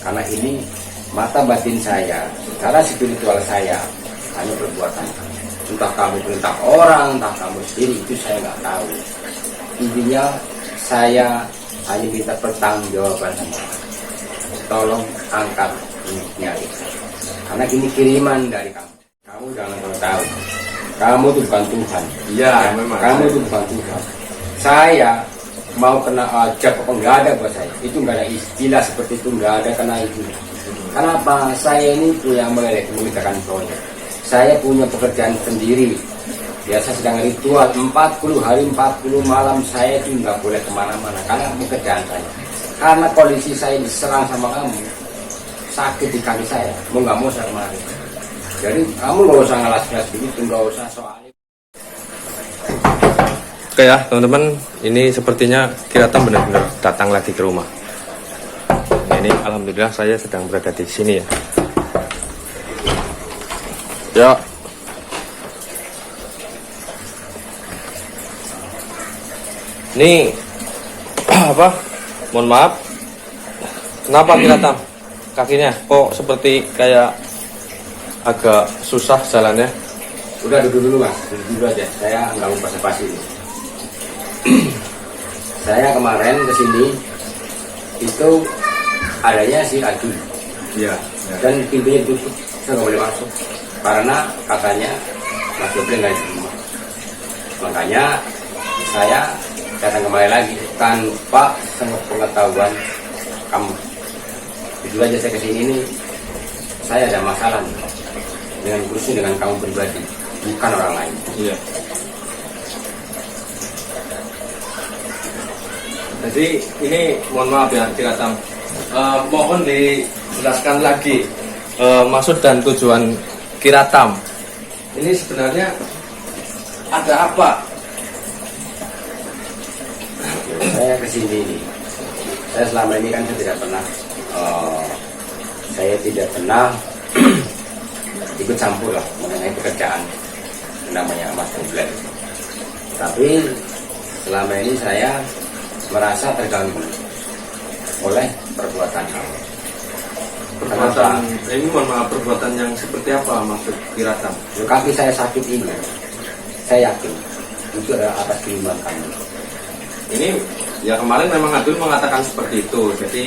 karena ini mata batin saya, secara spiritual saya hanya perbuatan kamu. Entah kamu perintah orang, entah kamu sendiri, itu saya nggak tahu. Intinya saya hanya minta pertanggungjawaban sama kamu. Tolong angkat nyari, karena ini kiriman dari kamu. Kamu jangan tahu, kamu itu bukan Tuhan. Iya, memang. Kamu itu bukan Tuhan. Saya mau kena ajab apa enggak ada buat saya. Itu enggak ada istilah seperti itu, enggak ada kena itu. Kenapa? Saya ini punya mengerjakan proyek. Saya punya pekerjaan sendiri. Biasa sedang ritual 40 hari 40 malam saya itu nggak boleh kemana-mana karena pekerjaan saya. Karena kondisi saya diserang sama kamu, sakit di kaki saya, mau nggak mau saya kemarin. Jadi kamu nggak usah ngalas-ngalas begitu, nggak usah soalnya. Oke ya teman-teman, ini sepertinya Kiratam benar-benar datang lagi ke rumah. Ini alhamdulillah saya sedang berada di sini ya. Ya. Ini apa? Mohon maaf. Kenapa Kiratam? Kakinya kok seperti kayak agak susah jalannya? Udah duduk dulu mas, duduk dulu aja. Saya nggak mau basa-basi. Saya kemarin kesini itu adanya si Adi. Iya. Dan pintunya ditutup, saya nggak boleh masuk karena katanya Mas Doble nggak di rumah. Makanya saya datang kembali lagi tanpa sepengetahuan kamu. Jujur aja saya kesini ini saya ada masalah nih, dengan khususnya dengan kamu pribadi, bukan orang lain. Iya. Jadi ini mohon maaf ya Kiratam, mohon dijelaskan lagi maksud dan tujuan Kiratam. Ini sebenarnya ada apa? Saya kesini ini, saya selama ini kan saya tidak pernah ikut campur lah mengenai pekerjaan namanya Mas Doble. Tapi selama ini saya merasa terganggu oleh perbuatan kamu. Perbuatan ini mohon maaf, perbuatan yang seperti apa maksud Kiratam? Kaki saya sakit ini, saya yakin itu adalah atas kiriman kamu. Ini ya kemarin memang Adul mengatakan seperti itu. Jadi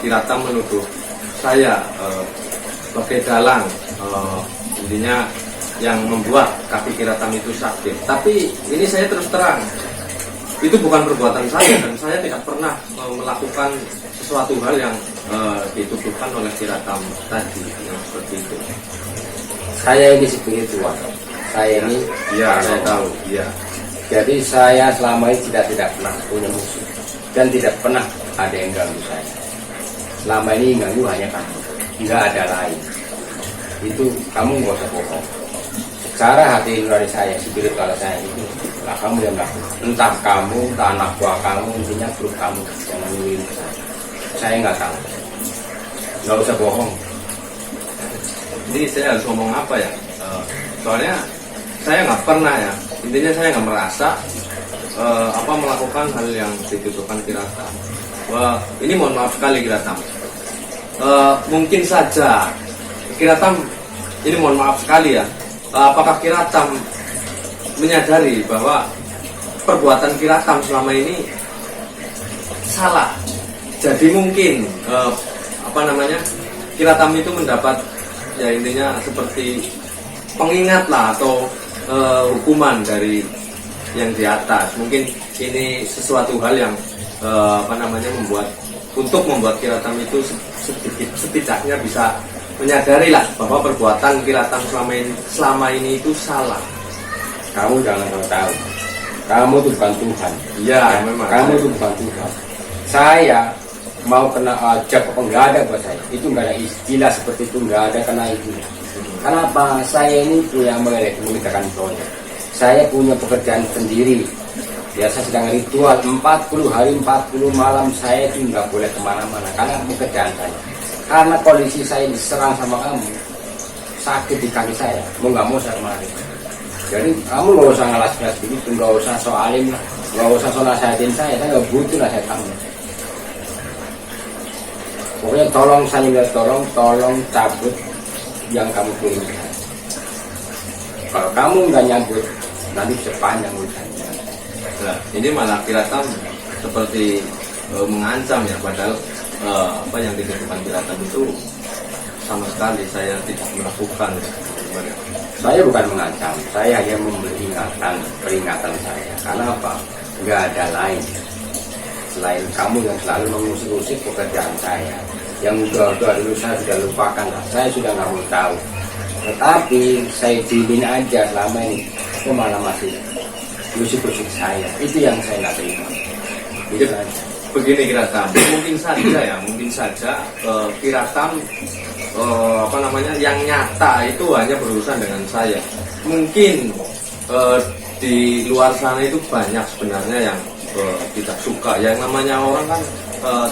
Kiratam menuduh saya sebagai dalang, intinya yang membuat kaki Kiratam itu sakit. Tapi ini saya terus terang, itu bukan perbuatan saya dan saya tidak pernah melakukan sesuatu hal yang dituduhkan oleh Kiratam tadi yang seperti itu. Saya ini spiritual, saya ini ya saya tahu. Ya. Jadi saya selama ini tidak pernah punya musuh dan tidak pernah ada yang ganggu saya. Selama ini yang ganggu hanya kamu, nggak ada lain. Itu kamu nggak usah bohong. Secara hati nurani saya, spiritual saya itu lah kamu yang melakukan. Entah kamu, entah anak buah kamu, intinya grup kamu yang mengirim saya. Saya nggak tahu. Nggak usah bohong. Jadi saya harus ngomong apa ya? Soalnya saya nggak pernah ya. Intinya saya nggak merasa melakukan hal yang dituduhkan Kiratam. Wah, ini mohon maaf sekali Kiratam. Mungkin saja Kiratam, ini mohon maaf sekali ya. Apakah Kiratam menyadari bahwa perbuatan Kiratam selama ini salah? Jadi mungkin Kiratam itu mendapat ya intinya seperti pengingat lah atau hukuman dari yang di atas. Mungkin ini sesuatu hal yang membuat Kiratam itu setidaknya bisa menyadari lah bahwa perbuatan Kiratam selama ini itu salah. Kamu jangan tahu. Kamu itu bukan Tuhan. Iya, memang. Kamu itu bukan Tuhan. Saya mau kena ajab apa enggak ada buat saya. Itu enggak ada istilah seperti itu, enggak ada kena itu. Kenapa? Saya ini punya mengerjakan proyek. Saya punya pekerjaan sendiri. Biasa sedang ritual 40 hari 40 malam saya itu nggak boleh kemana-mana karena pekerjaan saya. Karena kondisi saya diserang sama kamu, sakit di kaki saya, mau nggak mau saya kemarin. Jadi kamu nggak usah ngalas-ngalas begitu, nggak usah soalin lah, nggak usah nasihatin saya nggak butuh nasihat kamu. Pokoknya tolong saya minta tolong cabut yang kamu kirimkan. Kalau kamu nggak nyambut, nanti sepanjang urusannya. Nah, ini malah Kiratam seperti mengancam ya, padahal apa yang dikatakan Kiratam itu sama sekali saya tidak melakukan. Saya bukan mengancam, saya hanya memberi peringatan saya. Karena apa? Nggak ada lain selain kamu yang selalu mengusik-usik pekerjaan saya. Yang udah dulu saya sudah lupakan lah, saya sudah nggak mau tahu. Tetapi saya diemin aja selama ini, itu malah masih usik-usik saya. Itu yang saya nggak terima. Itu aja. Begini Kiratam, mungkin saja Kiratam apa namanya yang nyata itu hanya berurusan dengan saya. Mungkin di luar sana itu banyak sebenarnya yang tidak suka. Yang namanya orang kan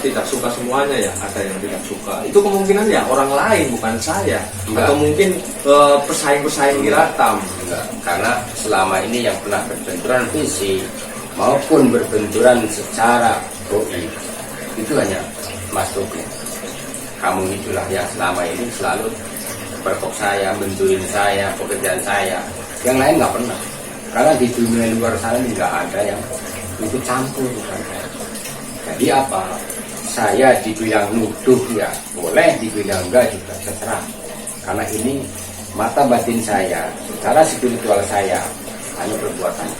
tidak suka semuanya ya, ada yang tidak suka. Itu kemungkinan ya orang lain bukan saya. Enggak. Atau mungkin pesaing-pesaing Kiratam. Enggak, karena selama ini yang pernah berbenturan fisik maupun berbenturan secara goib itu hanya Mas Tobi. Kamu itulah yang selama ini selalu perkok saya, benturin saya, pekerjaan saya. Yang lain nggak pernah. Karena di dunia luar sana nggak ada yang ikut campur bukan saya. Jadi apa? Saya dibilang nuduh ya boleh, dibilang enggak juga terserah. Karena ini mata batin saya, secara spiritual saya hanya perbuatan.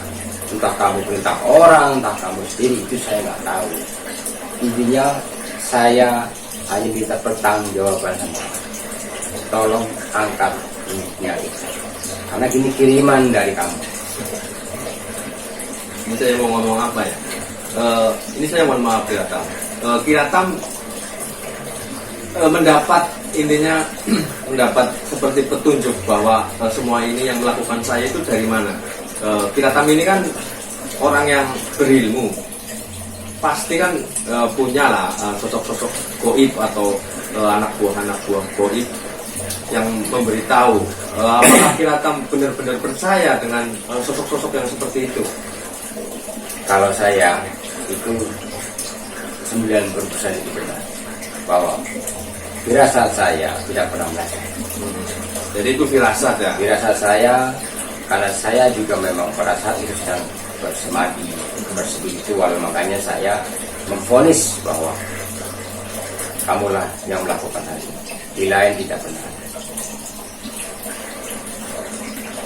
Entah kamu perintah orang, entah kamu sendiri, itu saya nggak tahu. Intinya saya hanya minta pertanggungjawaban sama. Tolong angkat nyali saya. Karena ini kiriman dari kamu. Ini saya mau ngomong apa ya? Ini saya mohon maaf Kiratam. Kiratam mendapat intinya mendapat seperti petunjuk bahwa semua ini yang melakukan saya itu dari mana? Kiratam ini kan orang yang berilmu, pasti kan punya lah sosok-sosok goib atau anak buah goib yang memberitahu. Apakah Kiratam benar-benar percaya dengan sosok-sosok yang seperti itu? Kalau saya itu 90% itu benar bahwa firasat saya tidak pernah belajar. Jadi itu firasat ya? Firasat saya karena saya juga memang pada saat itu sedang bersemadi, berspiritual, makanya saya memvonis bahwa kamulah yang melakukan hal ini. Di lain tidak benar.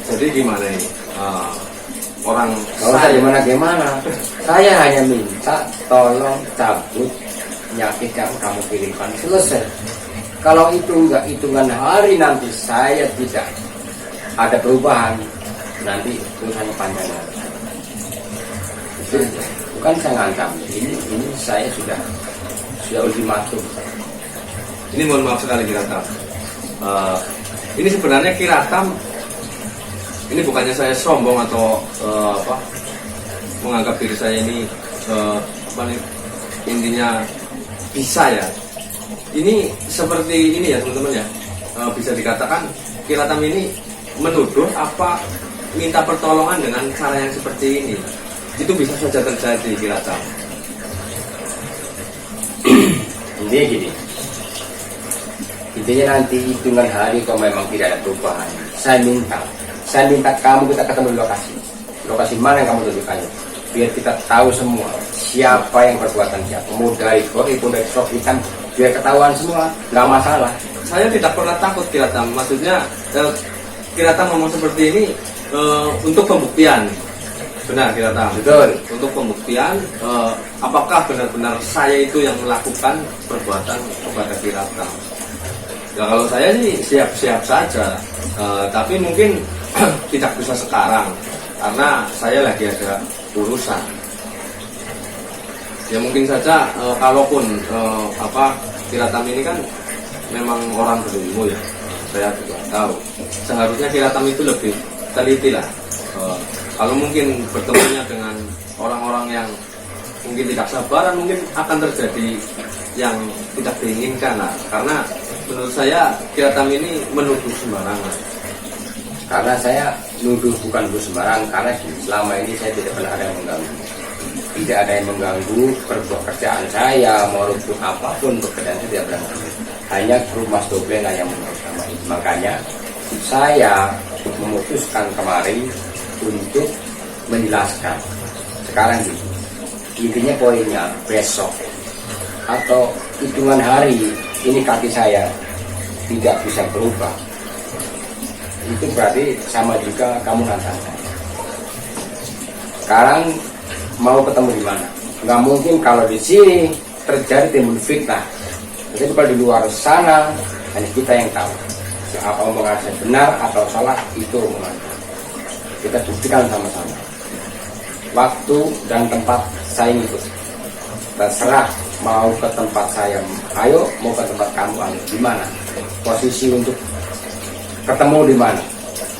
Jadi gimana ini? Orang Kalau saya gimana? Saya hanya minta tolong cabut penyakit yang kamu kirimkan, selesai. Kalau itu enggak hitungan hari nanti saya tidak ada perubahan, nanti urusannya panjang lagi. Itu bukan saya ngancam, ini saya sudah ultimatum. Ini mohon maaf sekali Kiratam. Ini sebenarnya Kiratam, ini bukannya saya sombong atau menganggap diri saya ini intinya bisa ya. Ini seperti ini ya teman-teman ya, bisa dikatakan Kiratam ini menuduh apa minta pertolongan dengan cara yang seperti ini. Itu bisa saja terjadi Kiratam. Intinya gini, intinya nanti hitungan hari kalau memang tidak ada perubahan, saya minta kamu kita ketemu di lokasi mana yang kamu tunjukkan, biar kita tahu semua siapa yang perbuatan siapa, mau dari goib pun dari sok hitam, biar ketahuan semua, nggak masalah. Saya tidak pernah takut Kiratam, maksudnya Kiratam ngomong seperti ini untuk pembuktian. Benar Kiratam. Betul. Untuk pembuktian apakah benar-benar saya itu yang melakukan perbuatan kepada Kiratam. Ya kalau saya sih siap-siap saja, tapi mungkin tidak bisa sekarang karena saya lagi ada urusan. Ya mungkin saja kalaupun Kiratam ini kan memang orang berilmu ya, saya juga tahu. Seharusnya Kiratam itu lebih teliti lah. Kalau mungkin bertemunya dengan orang-orang yang mungkin tidak sabaran, mungkin akan terjadi yang tidak diinginkan lah. Karena menurut saya Kiratam ini menuduh sembarangan. Karena saya nuduh bukan sembarangan, karena selama ini saya tidak pernah ada yang mengganggu. tidak ada yang mengganggu pekerjaan saya, maupun apapun pekerjaan saya tidak berangkat. Hanya kru Mas Doblen yang menurut sama itu. Makanya saya memutuskan kemarin untuk menjelaskan. Sekarang gitu, intinya poinnya besok atau hitungan hari ini kaki saya tidak bisa berubah. Itu berarti sama juga kamu nantang saya. Sekarang mau ketemu di mana? Nggak mungkin kalau di sini terjadi timbul fitnah. Jadi kalau di luar sana hanya kita yang tahu. Apa omongan saya benar atau salah itu omongan. Kita buktikan sama-sama. Waktu dan tempat saya ikut. Terserah mau ke tempat saya, ayo, mau ke tempat kamu, ayo. Di mana? Posisi untuk ketemu di mana?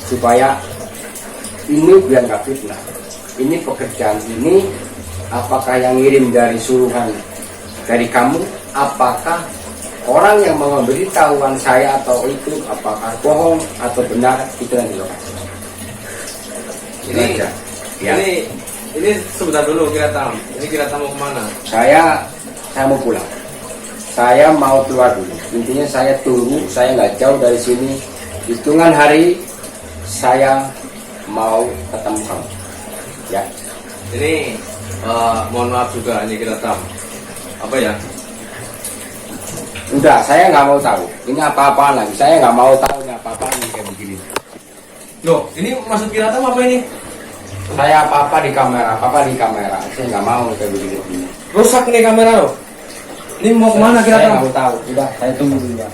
Supaya ini biar nggak fitnah. Ini pekerjaan ini, apakah yang ngirim dari suruhan dari kamu, apakah orang yang memberitahuan saya atau itu, apakah bohong atau benar, itu yang di lokasi. Ini, aja. Ya. Ini sebentar dulu Kiratam. Ini Kiratam mau kemana? Saya mau pulang. Saya mau keluar dulu. Intinya saya tunggu, saya nggak jauh dari sini. Hitungan hari saya mau ketemu kamu. Ya. Ini mohon maaf juga ini Kiratam. Apa ya? Udah, saya nggak mau tahu. Ini apa-apaan lagi. Saya nggak mau tahu ini apa-apaan kayak begini. Loh, ini maksud Kiratam apa ini? Saya apa-apa di kamera, apa-apa di kamera. Saya nggak mau kayak begini. Rusak nih kamera lo. Ini mau kemana Saya Kiratam? nggak mau tahu. Udah, saya tunggu dulu. Bang.